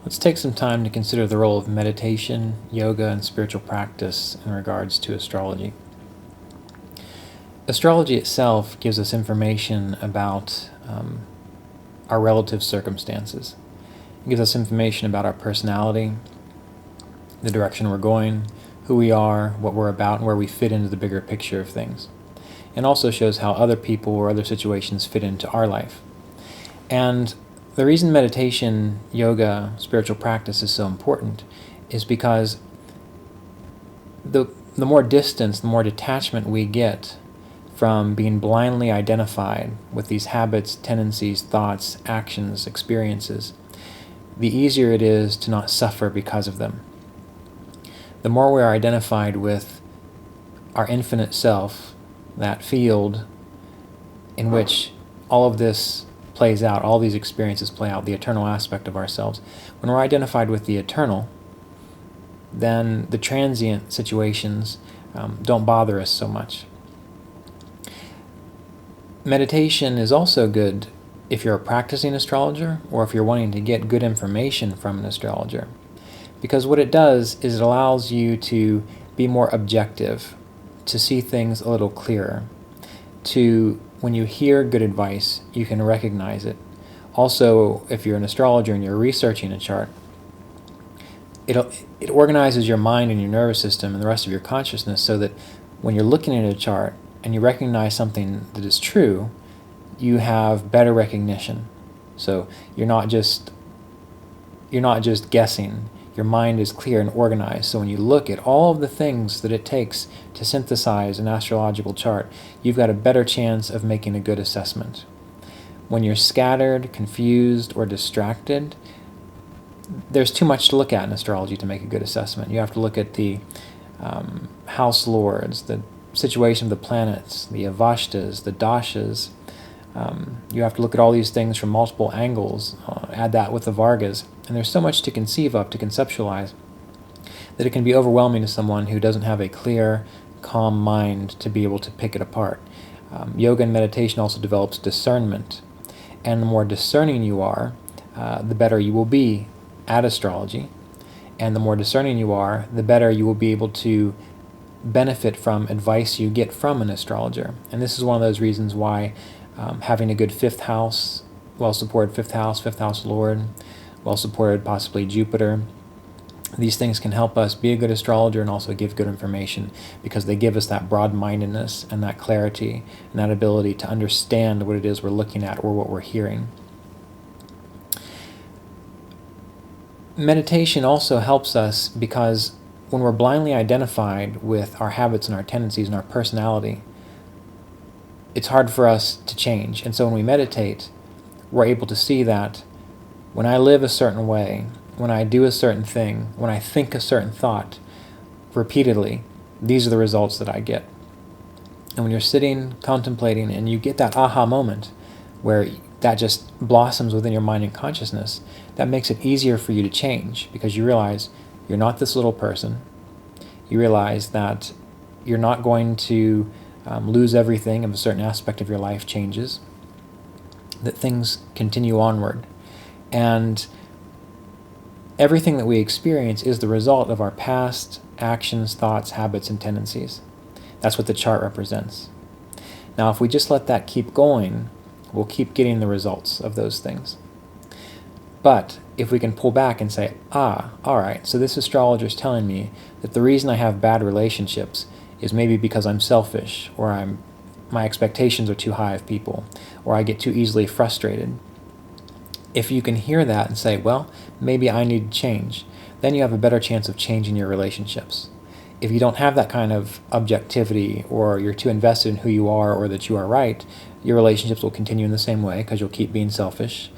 Let's take some time to consider the role of meditation, yoga, and spiritual practice in regards to astrology. Astrology itself gives us information about our relative circumstances. It gives us information about our personality, the direction we're going, who we are, what we're about, and where we fit into the bigger picture of things. And also shows how other people or other situations fit into our life. And the reason meditation, yoga, spiritual practice is so important is because the more distance, the more detachment we get from being blindly identified with these habits, tendencies, thoughts, actions, experiences, the easier it is to not suffer because of them. The more we are identified with our infinite self, that field in which all of this plays out, all these experiences play out, the eternal aspect of ourselves. When we're identified with the eternal, then the transient situations don't bother us so much. Meditation is also good if you're a practicing astrologer or if you're wanting to get good information from an astrologer. Because what it does is it allows you to be more objective, to see things a little clearer, to, when you hear good advice, you can recognize it. Also, if you're an astrologer and you're researching a chart, it organizes your mind and your nervous system and the rest of your consciousness so that when you're looking at a chart and you recognize something that is true, you have better recognition. So you're not just guessing. Your mind is clear and organized. So when you look at all of the things that it takes to synthesize an astrological chart, you've got a better chance of making a good assessment. When you're scattered, confused, or distracted, there's too much to look at in astrology to make a good assessment. You have to look at the house lords, the situation of the planets, the avashtas, the dashas. You have to look at all these things from multiple angles, add that with the vargas, and there's so much to conceive of, to conceptualize, that it can be overwhelming to someone who doesn't have a clear, calm mind to be able to pick it apart. Yoga and meditation also develops discernment, and the more discerning you are, the better you will be at astrology, and the more discerning you are, the better you will be able to benefit from advice you get from an astrologer. And this is one of those reasons why having a good fifth house, well-supported fifth house lord, well-supported possibly Jupiter, these things can help us be a good astrologer and also give good information because they give us that broad-mindedness and that clarity and that ability to understand what it is we're looking at or what we're hearing. Meditation also helps us because when we're blindly identified with our habits and our tendencies and our personality, it's hard for us to change. And so when we meditate, we're able to see that when I live a certain way, when I do a certain thing, when I think a certain thought repeatedly, these are the results that I get. And when you're sitting, contemplating, and you get that aha moment where that just blossoms within your mind and consciousness, that makes it easier for you to change because you realize you're not this little person. You realize that you're not going to lose everything if a certain aspect of your life changes, that things continue onward. And everything that we experience is the result of our past actions, thoughts, habits, and tendencies. That's what the chart represents. Now, if we just let that keep going, we'll keep getting the results of those things. But if we can pull back and say, all right, so this astrologer is telling me that the reason I have bad relationships is maybe because I'm selfish, or my expectations are too high of people, or I get too easily frustrated. If you can hear that and say, well, maybe I need to change, then you have a better chance of changing your relationships. If you don't have that kind of objectivity, or you're too invested in who you are or that you are right, your relationships will continue in the same way because you'll keep being selfish,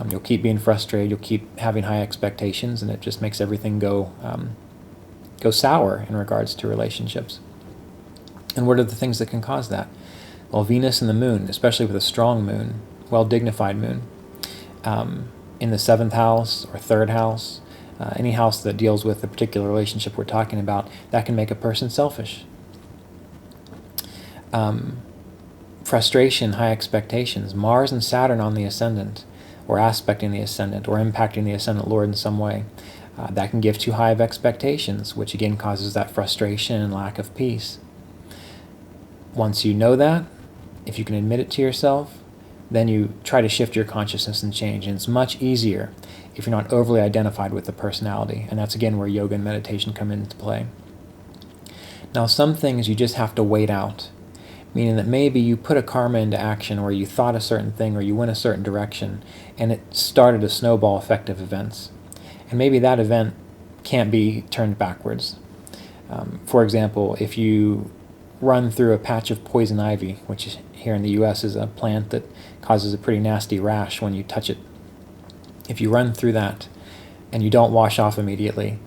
you'll keep being frustrated, you'll keep having high expectations, and it just makes everything go sour in regards to relationships. And what are the things that can cause that? Well, Venus and the moon, especially with a strong moon, well-dignified moon, in the 7th house or 3rd house, any house that deals with the particular relationship we're talking about, that can make a person selfish. Frustration, high expectations, Mars and Saturn on the ascendant, or aspecting the ascendant, or impacting the ascendant lord in some way. That can give too high of expectations, which again causes that frustration and lack of peace. Once you know that, if you can admit it to yourself, then you try to shift your consciousness and change. And it's much easier if you're not overly identified with the personality. And that's again where yoga and meditation come into play. Now, some things you just have to wait out, meaning that maybe you put a karma into action, or you thought a certain thing, or you went a certain direction, and it started a snowball effect of events. And maybe that event can't be turned backwards. For example, if you run through a patch of poison ivy, which here in the US is a plant that causes a pretty nasty rash when you touch it. If you run through that and you don't wash off immediately,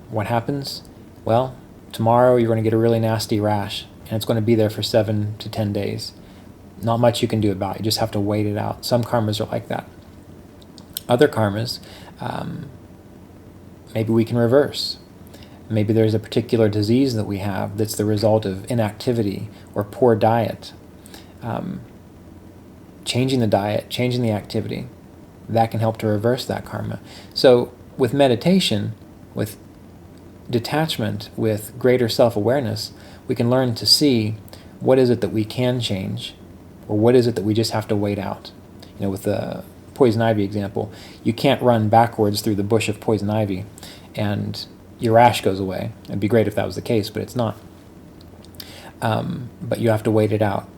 what happens? Well, tomorrow you're going to get a really nasty rash, and it's going to be there for 7 to 10 days. Not much you can do about it. You just have to wait it out. Some karmas are like that. Other karmas, maybe we can reverse. Maybe there's a particular disease that we have that's the result of inactivity or poor diet. Changing the diet, changing the activity, that can help to reverse that karma. So with meditation, with detachment, with greater self-awareness, we can learn to see what is it that we can change, or what is it that we just have to wait out. You know, with the poison ivy example, you can't run backwards through the bush of poison ivy and your rash goes away. It'd be great if that was the case, but it's not. But you have to wait it out.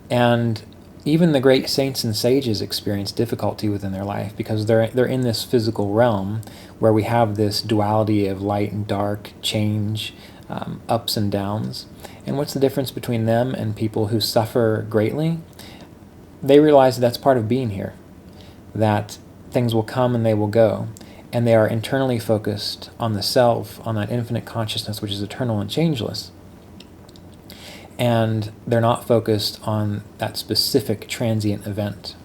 And even the great saints and sages experience difficulty within their life because they're in this physical realm where we have this duality of light and dark, change, ups and downs. And what's the difference between them and people who suffer greatly? They realize that's part of being here, that things will come and they will go. And they are internally focused on the self, on that infinite consciousness which is eternal and changeless. And they're not focused on that specific transient event.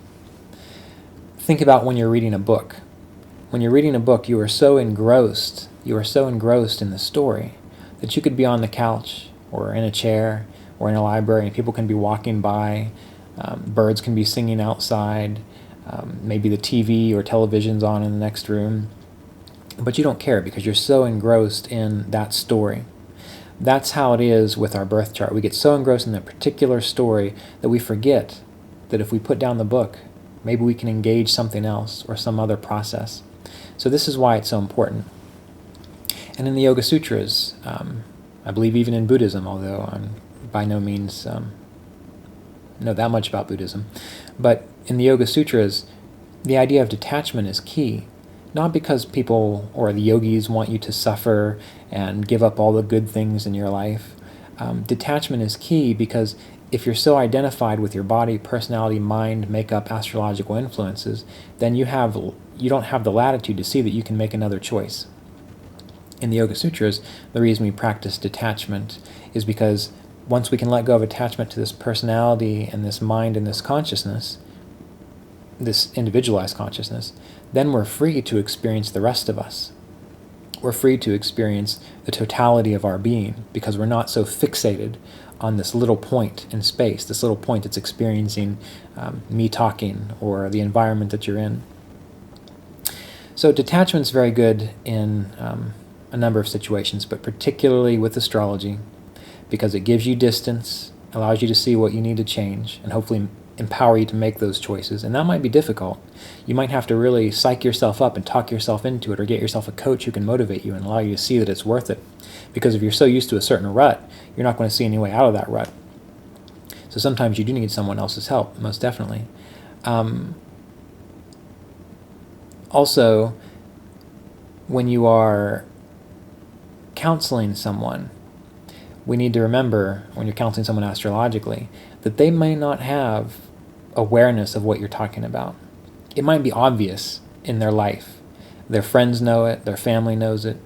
Think about when you're reading a book. When you're reading a book, you are so engrossed in the story that you could be on the couch or in a chair or in a library and people can be walking by, birds can be singing outside, maybe the TV or television's on in the next room, but you don't care because you're so engrossed in that story. That's how it is with our birth chart. We get so engrossed in that particular story that we forget that if we put down the book, maybe we can engage something else or some other process. So this is why it's so important. And in the Yoga Sutras, I believe even in Buddhism, although I'm by no means know that much about Buddhism, but in the Yoga Sutras, the idea of detachment is key. Not because people or the yogis want you to suffer and give up all the good things in your life. Detachment is key because if you're so identified with your body, personality, mind, makeup, astrological influences, then you don't have the latitude to see that you can make another choice. In the Yoga Sutras, the reason we practice detachment is because once we can let go of attachment to this personality and this mind and this consciousness, this individualized consciousness, then we're free to experience the rest of us. We're free to experience the totality of our being because we're not so fixated on this little point in space, this little point that's experiencing me talking or the environment that you're in. So detachment's very good in a number of situations, but particularly with astrology because it gives you distance, allows you to see what you need to change, and hopefully empower you to make those choices. And that might be difficult. You might have to really psych yourself up and talk yourself into it or get yourself a coach who can motivate you and allow you to see that it's worth it. Because if you're so used to a certain rut, you're not going to see any way out of that rut. So sometimes you do need someone else's help, most definitely. Also, when you are counseling someone, we need to remember, when you're counseling someone astrologically, that they may not have awareness of what you're talking about. It might be obvious in their life. Their friends know it, their family knows it,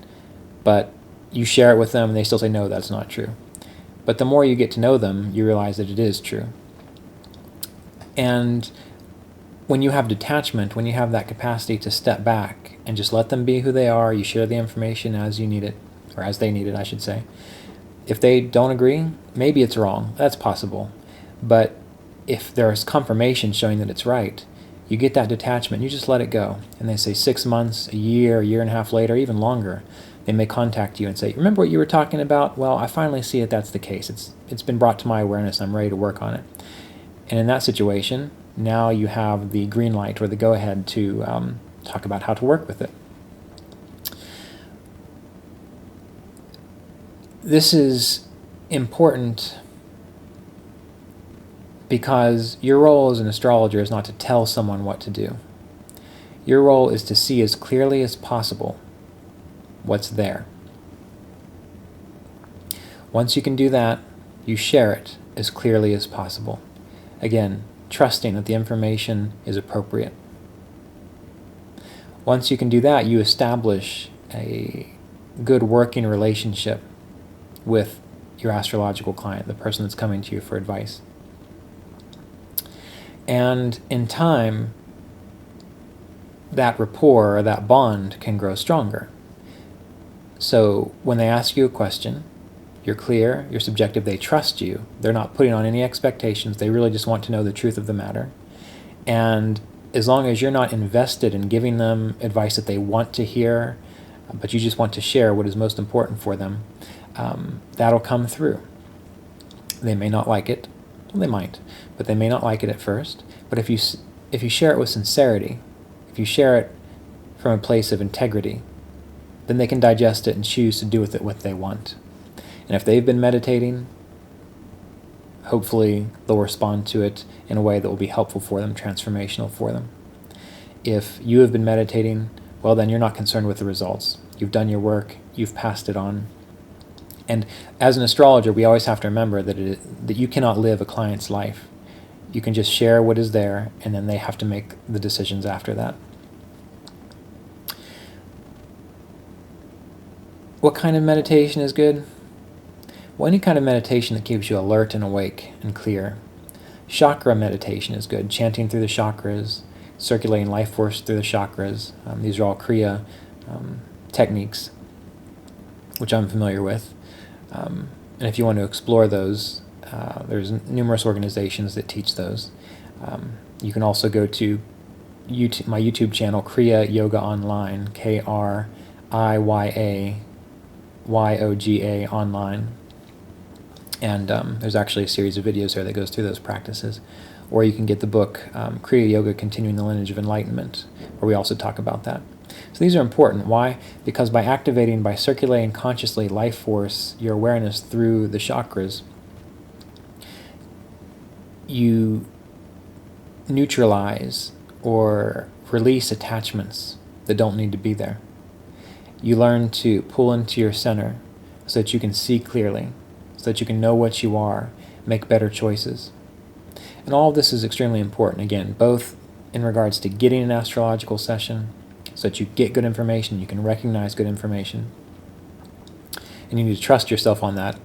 but you share it with them and they still say, no, that's not true. But the more you get to know them, you realize that it is true. And when you have detachment, when you have that capacity to step back and just let them be who they are, you share the information as you need it, or as they need it, I should say. If they don't agree, maybe it's wrong. That's possible. But if there's confirmation showing that it's right, You get that detachment, you just let it go. And they say 6 months, a year and a half later, even longer, they may contact you and say, remember what you were talking about? Well, I finally see it, that's the case. It's been brought to my awareness, I'm ready to work on it. And in that situation, now you have the green light or the go-ahead to talk about how to work with it. This is important because your role as an astrologer is not to tell someone what to do. Your role is to see as clearly as possible what's there. Once you can do that, you share it as clearly as possible. Again, trusting that the information is appropriate. Once you can do that, you establish a good working relationship with your astrological client, the person that's coming to you for advice. And in time, that rapport or that bond can grow stronger. So when they ask you a question, you're clear, you're subjective, they trust you. They're not putting on any expectations. They really just want to know the truth of the matter. And as long as you're not invested in giving them advice that they want to hear, but you just want to share what is most important for them, that'll come through. They may not like it. Well, they might, but they may not like it at first. But if you share it with sincerity, if you share it from a place of integrity, then they can digest it and choose to do with it what they want. And if they've been meditating, hopefully they'll respond to it in a way that will be helpful for them, transformational for them. If you have been meditating, well, then you're not concerned with the results. You've done your work, you've passed it on. And as an astrologer, we always have to remember that you cannot live a client's life. You can just share what is there, and then they have to make the decisions after that. What kind of meditation is good? Well, any kind of meditation that keeps you alert and awake and clear. Chakra meditation is good, chanting through the chakras, circulating life force through the chakras. These are all Kriya techniques, which I'm familiar with. And if you want to explore those, there's numerous organizations that teach those. You can also go to my YouTube channel, Kriya Yoga Online, KRIYAYOGA Online. And there's actually a series of videos there that goes through those practices. Or you can get the book, Kriya Yoga, Continuing the Lineage of Enlightenment, where we also talk about that. So these are important. Why? Because by circulating consciously life force, your awareness through the chakras, you neutralize or release attachments that don't need to be there. You learn to pull into your center so that you can see clearly, so that you can know what you are, make better choices. And all of this is extremely important, again, both in regards to getting an astrological session, so that you get good information, you can recognize good information. And you need to trust yourself on that,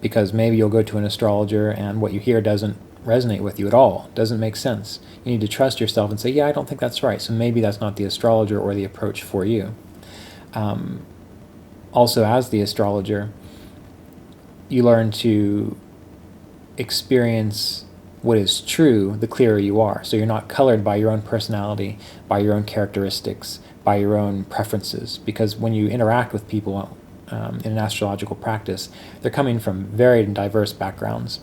because maybe you'll go to an astrologer and what you hear doesn't resonate with you at all, doesn't make sense. You need to trust yourself and say, yeah, I don't think that's right, so maybe that's not the astrologer or the approach for you. Also, as the astrologer, you learn to experience what is true the clearer you are. So you're not colored by your own personality, by your own characteristics, by your own preferences. Because when you interact with people in an astrological practice, they're coming from varied and diverse backgrounds.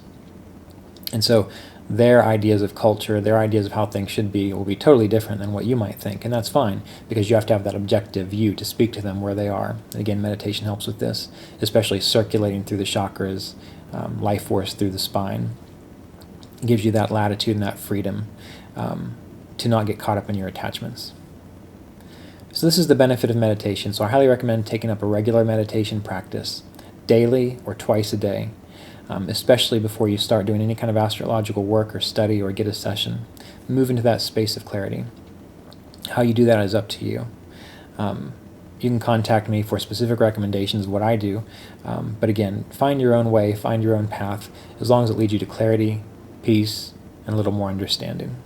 And so their ideas of culture, their ideas of how things should be will be totally different than what you might think. And that's fine, because you have to have that objective view to speak to them where they are. And again, meditation helps with this, especially circulating through the chakras, life force through the spine. It gives you that latitude and that freedom to not get caught up in your attachments. So this is the benefit of meditation. So I highly recommend taking up a regular meditation practice, daily or twice a day. Especially before you start doing any kind of astrological work or study or get a session. Move into that space of clarity. How you do that is up to you. You can contact me for specific recommendations of what I do, but again, find your own way, find your own path, as long as it leads you to clarity, peace, and a little more understanding.